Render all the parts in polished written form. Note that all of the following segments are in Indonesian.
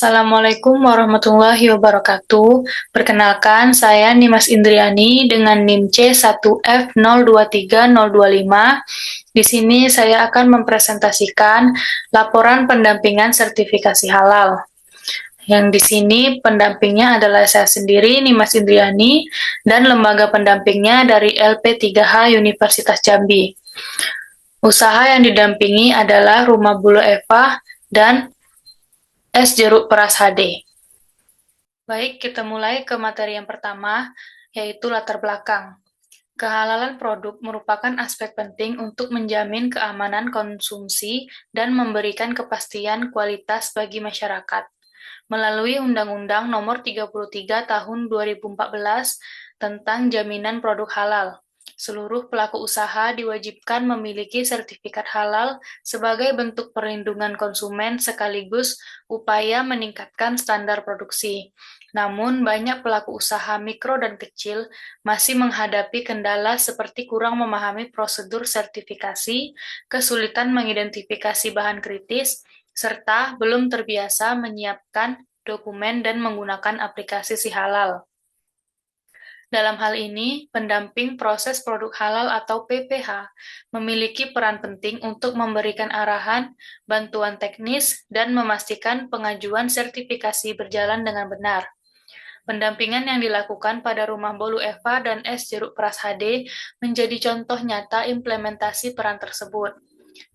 Assalamualaikum warahmatullahi wabarakatuh. Perkenalkan, saya Nimas Indriani dengan NIM C1F023025. Di sini saya akan mempresentasikan laporan pendampingan sertifikasi halal. Yang di sini pendampingnya adalah saya sendiri, Nimas Indriani, dan lembaga pendampingnya dari LP3H Universitas Jambi. Usaha yang didampingi adalah Rumah Bulu Eva dan Es Jeruk Peras HD. Baik, kita mulai ke materi yang pertama, yaitu latar belakang. Kehalalan produk merupakan aspek penting untuk menjamin keamanan konsumsi dan memberikan kepastian kualitas bagi masyarakat. Melalui Undang-Undang Nomor 33 Tahun 2014 tentang Jaminan Produk Halal, seluruh pelaku usaha diwajibkan memiliki sertifikat halal sebagai bentuk perlindungan konsumen sekaligus upaya meningkatkan standar produksi. Namun, banyak pelaku usaha mikro dan kecil masih menghadapi kendala seperti kurang memahami prosedur sertifikasi, kesulitan mengidentifikasi bahan kritis, serta belum terbiasa menyiapkan dokumen dan menggunakan aplikasi si halal. Dalam hal ini, pendamping proses produk halal atau PPH memiliki peran penting untuk memberikan arahan, bantuan teknis, dan memastikan pengajuan sertifikasi berjalan dengan benar. Pendampingan yang dilakukan pada Rumah Bolu Eva dan Es Jeruk Peras HD menjadi contoh nyata implementasi peran tersebut,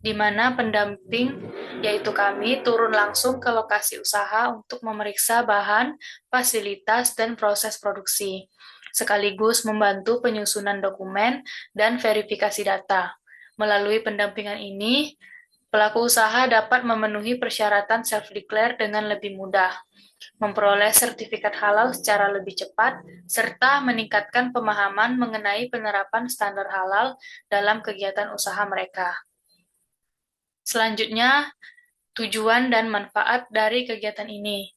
di mana pendamping, yaitu kami, turun langsung ke lokasi usaha untuk memeriksa bahan, fasilitas, dan proses produksi, sekaligus membantu penyusunan dokumen dan verifikasi data. Melalui pendampingan ini, pelaku usaha dapat memenuhi persyaratan self-declare dengan lebih mudah, memperoleh sertifikat halal secara lebih cepat, serta meningkatkan pemahaman mengenai penerapan standar halal dalam kegiatan usaha mereka. Selanjutnya, tujuan dan manfaat dari kegiatan ini.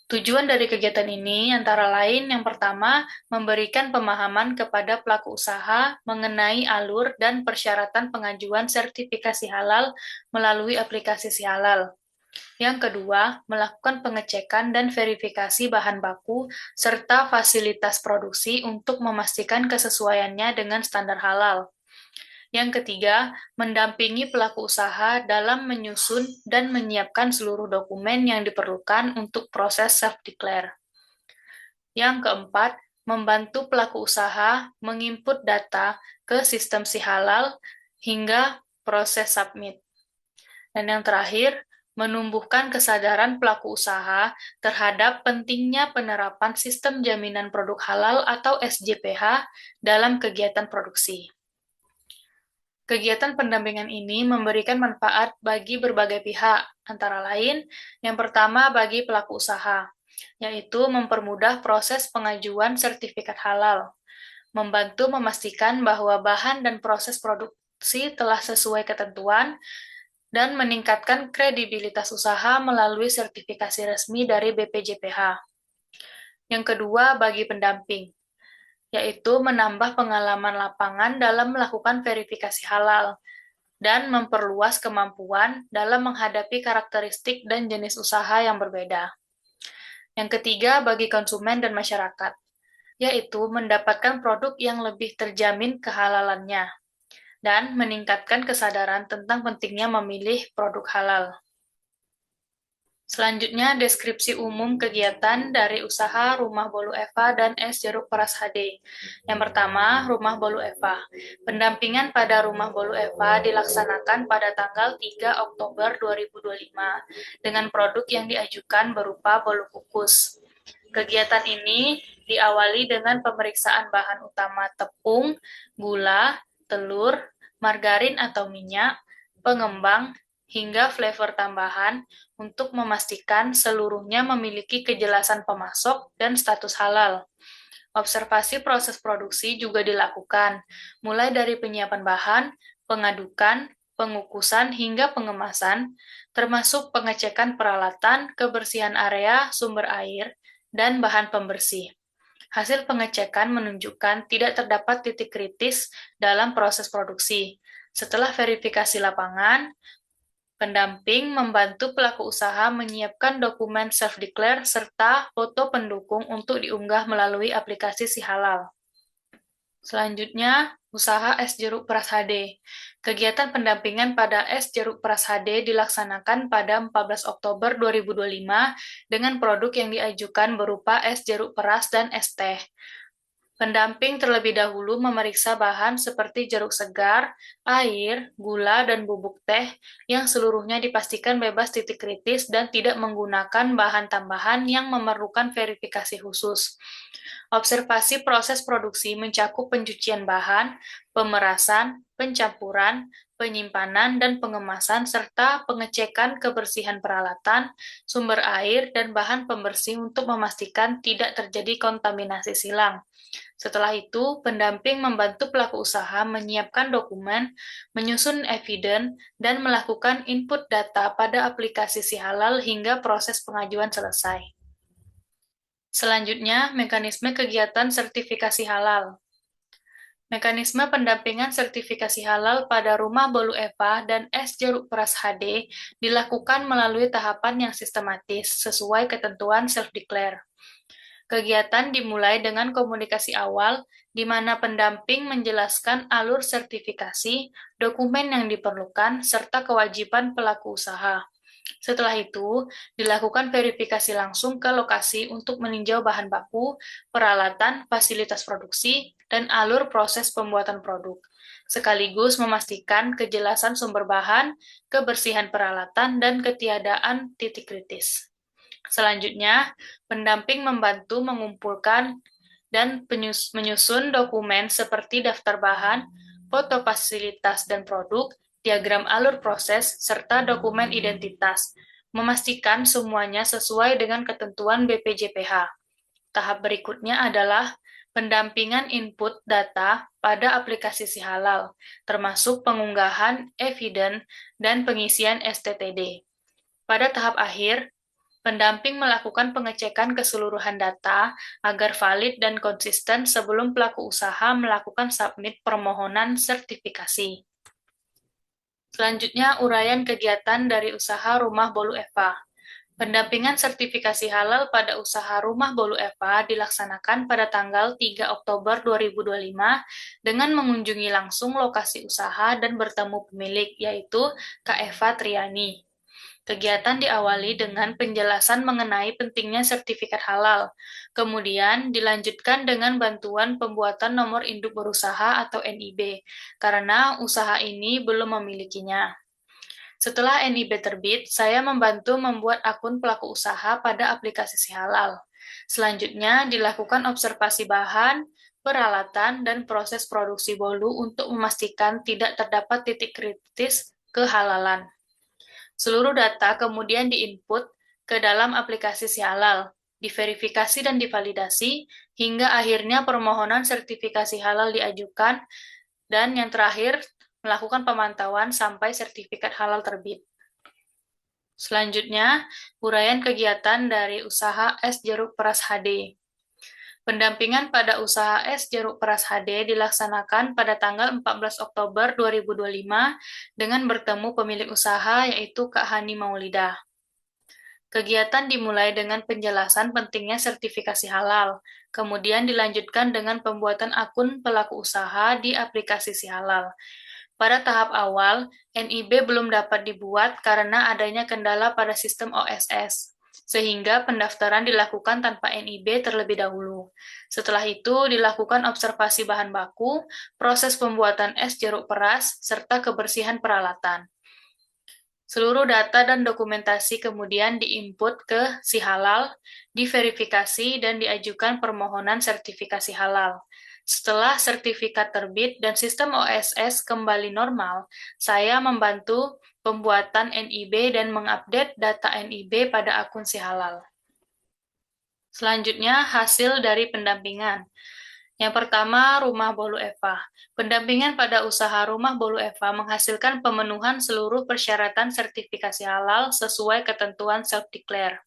Tujuan dari kegiatan ini antara lain yang pertama, memberikan pemahaman kepada pelaku usaha mengenai alur dan persyaratan pengajuan sertifikasi halal melalui aplikasi si halal. Yang kedua, melakukan pengecekan dan verifikasi bahan baku serta fasilitas produksi untuk memastikan kesesuaiannya dengan standar halal. Yang ketiga, mendampingi pelaku usaha dalam menyusun dan menyiapkan seluruh dokumen yang diperlukan untuk proses self-declare. Yang keempat, membantu pelaku usaha menginput data ke sistem si halal hingga proses submit. Dan yang terakhir, menumbuhkan kesadaran pelaku usaha terhadap pentingnya penerapan sistem jaminan produk halal atau SJPH dalam kegiatan produksi. Kegiatan pendampingan ini memberikan manfaat bagi berbagai pihak, antara lain, yang pertama bagi pelaku usaha, yaitu mempermudah proses pengajuan sertifikat halal, membantu memastikan bahwa bahan dan proses produksi telah sesuai ketentuan, dan meningkatkan kredibilitas usaha melalui sertifikasi resmi dari BPJPH. Yang kedua, bagi pendamping, yaitu menambah pengalaman lapangan dalam melakukan verifikasi halal dan memperluas kemampuan dalam menghadapi karakteristik dan jenis usaha yang berbeda. Yang ketiga, bagi konsumen dan masyarakat, yaitu mendapatkan produk yang lebih terjamin kehalalannya dan meningkatkan kesadaran tentang pentingnya memilih produk halal. Selanjutnya, deskripsi umum kegiatan dari usaha Rumah Bolu Eva dan Es Jeruk Peras HD. Yang pertama, Rumah Bolu Eva. Pendampingan pada Rumah Bolu Eva dilaksanakan pada tanggal 3 Oktober 2025 dengan produk yang diajukan berupa bolu kukus. Kegiatan ini diawali dengan pemeriksaan bahan utama tepung, gula, telur, margarin atau minyak, pengembang, hingga flavor tambahan untuk memastikan seluruhnya memiliki kejelasan pemasok dan status halal. Observasi proses produksi juga dilakukan, mulai dari penyiapan bahan, pengadukan, pengukusan, hingga pengemasan, termasuk pengecekan peralatan, kebersihan area, sumber air, dan bahan pembersih. Hasil pengecekan menunjukkan tidak terdapat titik kritis dalam proses produksi. Setelah verifikasi lapangan, Pendamping membantu pelaku usaha menyiapkan dokumen self-declare serta foto pendukung untuk diunggah melalui aplikasi Si Halal. Selanjutnya, usaha es jeruk peras HD. Kegiatan pendampingan pada es jeruk peras HD dilaksanakan pada 14 Oktober 2025 dengan produk yang diajukan berupa es jeruk peras dan es teh. Pendamping terlebih dahulu memeriksa bahan seperti jeruk segar, air, gula, dan bubuk teh yang seluruhnya dipastikan bebas titik kritis dan tidak menggunakan bahan tambahan yang memerlukan verifikasi khusus. Observasi proses produksi mencakup pencucian bahan, pemerasan, pencampuran, penyimpanan, dan pengemasan, serta pengecekan kebersihan peralatan, sumber air, dan bahan pembersih untuk memastikan tidak terjadi kontaminasi silang. Setelah itu, pendamping membantu pelaku usaha menyiapkan dokumen, menyusun eviden, dan melakukan input data pada aplikasi Si Halal hingga proses pengajuan selesai. Selanjutnya, mekanisme kegiatan sertifikasi halal. Mekanisme pendampingan sertifikasi halal pada rumah bolu Eva dan es jeruk peras HD dilakukan melalui tahapan yang sistematis sesuai ketentuan self-declare. Kegiatan dimulai dengan komunikasi awal, di mana pendamping menjelaskan alur sertifikasi, dokumen yang diperlukan, serta kewajiban pelaku usaha. Setelah itu, dilakukan verifikasi langsung ke lokasi untuk meninjau bahan baku, peralatan, fasilitas produksi, dan alur proses pembuatan produk, sekaligus memastikan kejelasan sumber bahan, kebersihan peralatan, dan ketiadaan titik kritis. Selanjutnya, pendamping membantu mengumpulkan dan menyusun dokumen seperti daftar bahan, foto fasilitas dan produk, diagram alur proses, serta dokumen identitas, memastikan semuanya sesuai dengan ketentuan BPJPH. Tahap berikutnya adalah pendampingan input data pada aplikasi Si Halal, termasuk pengunggahan eviden dan pengisian STTD. Pada tahap akhir, pendamping melakukan pengecekan keseluruhan data agar valid dan konsisten sebelum pelaku usaha melakukan submit permohonan sertifikasi. Selanjutnya, uraian kegiatan dari usaha Rumah Bolu Eva. Pendampingan sertifikasi halal pada usaha Rumah Bolu Eva dilaksanakan pada tanggal 3 Oktober 2025 dengan mengunjungi langsung lokasi usaha dan bertemu pemilik, yaitu Kak Eva Triani. Kegiatan diawali dengan penjelasan mengenai pentingnya sertifikat halal, kemudian dilanjutkan dengan bantuan pembuatan nomor induk berusaha atau NIB, karena usaha ini belum memilikinya. Setelah NIB terbit, saya membantu membuat akun pelaku usaha pada aplikasi Si Halal. Selanjutnya, dilakukan observasi bahan, peralatan, dan proses produksi bolu untuk memastikan tidak terdapat titik kritis kehalalan. Seluruh data kemudian diinput ke dalam aplikasi Si Halal, diverifikasi dan divalidasi, hingga akhirnya permohonan sertifikasi halal diajukan, dan yang terakhir, melakukan pemantauan sampai sertifikat halal terbit. Selanjutnya, uraian kegiatan dari usaha es jeruk peras HD. Pendampingan pada usaha es jeruk peras HD dilaksanakan pada tanggal 14 Oktober 2025 dengan bertemu pemilik usaha yaitu Kak Hani Maulidah. Kegiatan dimulai dengan penjelasan pentingnya sertifikasi halal, kemudian dilanjutkan dengan pembuatan akun pelaku usaha di aplikasi Si Halal. Pada tahap awal, NIB belum dapat dibuat karena adanya kendala pada sistem OSS, sehingga pendaftaran dilakukan tanpa NIB terlebih dahulu. Setelah itu, dilakukan observasi bahan baku, proses pembuatan es jeruk peras, serta kebersihan peralatan. Seluruh data dan dokumentasi kemudian diinput ke Si Halal, diverifikasi, dan diajukan permohonan sertifikasi halal. Setelah sertifikat terbit dan sistem OSS kembali normal, saya membantu pembuatan NIB dan mengupdate data NIB pada akun Si Halal. Selanjutnya, hasil dari pendampingan. Yang pertama, Rumah Bolu Eva. Pendampingan pada usaha Rumah Bolu Eva menghasilkan pemenuhan seluruh persyaratan sertifikasi halal sesuai ketentuan self-declare.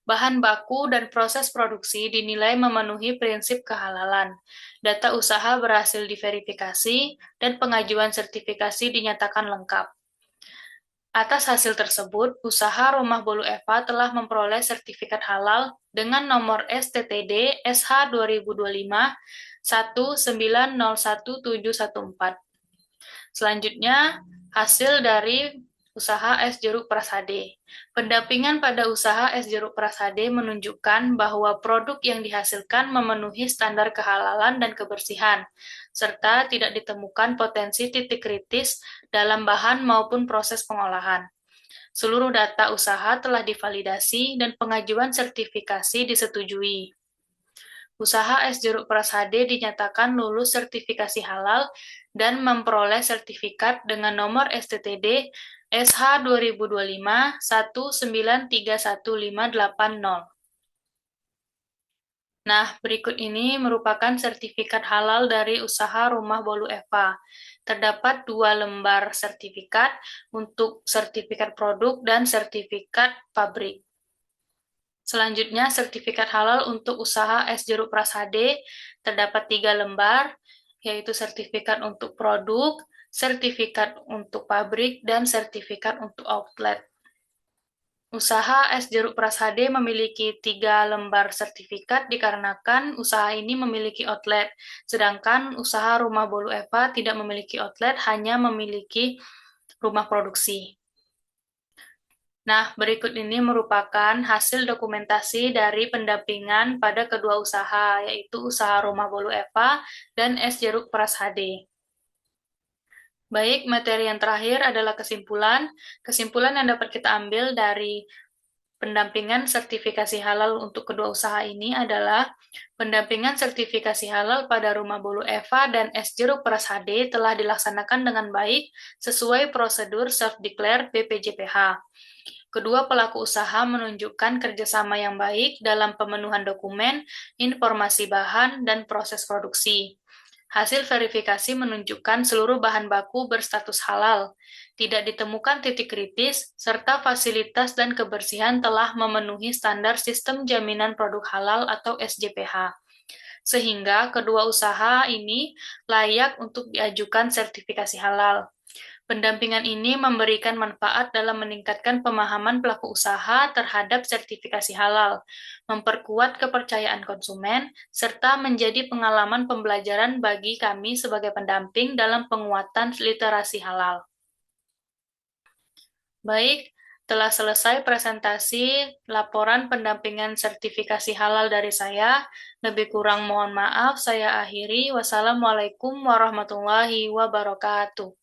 Bahan baku dan proses produksi dinilai memenuhi prinsip kehalalan. Data usaha berhasil diverifikasi dan pengajuan sertifikasi dinyatakan lengkap. Atas hasil tersebut, usaha Rumah Bolu Eva telah memperoleh sertifikat halal dengan nomor STTD SH 2025 1901714. Selanjutnya, hasil dari usaha es jeruk Prasade. Pendampingan pada usaha es jeruk Prasade menunjukkan bahwa produk yang dihasilkan memenuhi standar kehalalan dan kebersihan, serta tidak ditemukan potensi titik kritis dalam bahan maupun proses pengolahan. Seluruh data usaha telah divalidasi dan pengajuan sertifikasi disetujui. Usaha es jeruk Prasade dinyatakan lulus sertifikasi halal dan memperoleh sertifikat dengan nomor STTD SH 2025 1931580. Nah, berikut ini merupakan sertifikat halal dari usaha Rumah Bolu Eva. Terdapat 2 lembar sertifikat untuk sertifikat produk dan sertifikat pabrik. Selanjutnya, sertifikat halal untuk usaha es jeruk Prasade terdapat 3 lembar, yaitu sertifikat untuk produk, sertifikat untuk pabrik, dan sertifikat untuk outlet. Usaha es jeruk Prasade memiliki 3 lembar sertifikat dikarenakan usaha ini memiliki outlet, sedangkan usaha Rumah Bolu Eva tidak memiliki outlet, hanya memiliki rumah produksi. Nah, berikut ini merupakan hasil dokumentasi dari pendampingan pada kedua usaha, yaitu usaha Rumah Bolu Eva dan es jeruk Prasade. Baik, materi yang terakhir adalah kesimpulan. Kesimpulan yang dapat kita ambil dari pendampingan sertifikasi halal untuk kedua usaha ini adalah pendampingan sertifikasi halal pada Rumah Bolu Eva dan es jeruk Prasade telah dilaksanakan dengan baik sesuai prosedur self-declare BPJPH. Kedua pelaku usaha menunjukkan kerjasama yang baik dalam pemenuhan dokumen, informasi bahan, dan proses produksi. Hasil verifikasi menunjukkan seluruh bahan baku berstatus halal, tidak ditemukan titik kritis, serta fasilitas dan kebersihan telah memenuhi standar Sistem Jaminan Produk Halal atau SJPH. Sehingga kedua usaha ini layak untuk diajukan sertifikasi halal. Pendampingan ini memberikan manfaat dalam meningkatkan pemahaman pelaku usaha terhadap sertifikasi halal, memperkuat kepercayaan konsumen, serta menjadi pengalaman pembelajaran bagi kami sebagai pendamping dalam penguatan literasi halal. Baik, telah selesai presentasi laporan pendampingan sertifikasi halal dari saya. Lebih kurang mohon maaf, saya akhiri. Wassalamualaikum warahmatullahi wabarakatuh.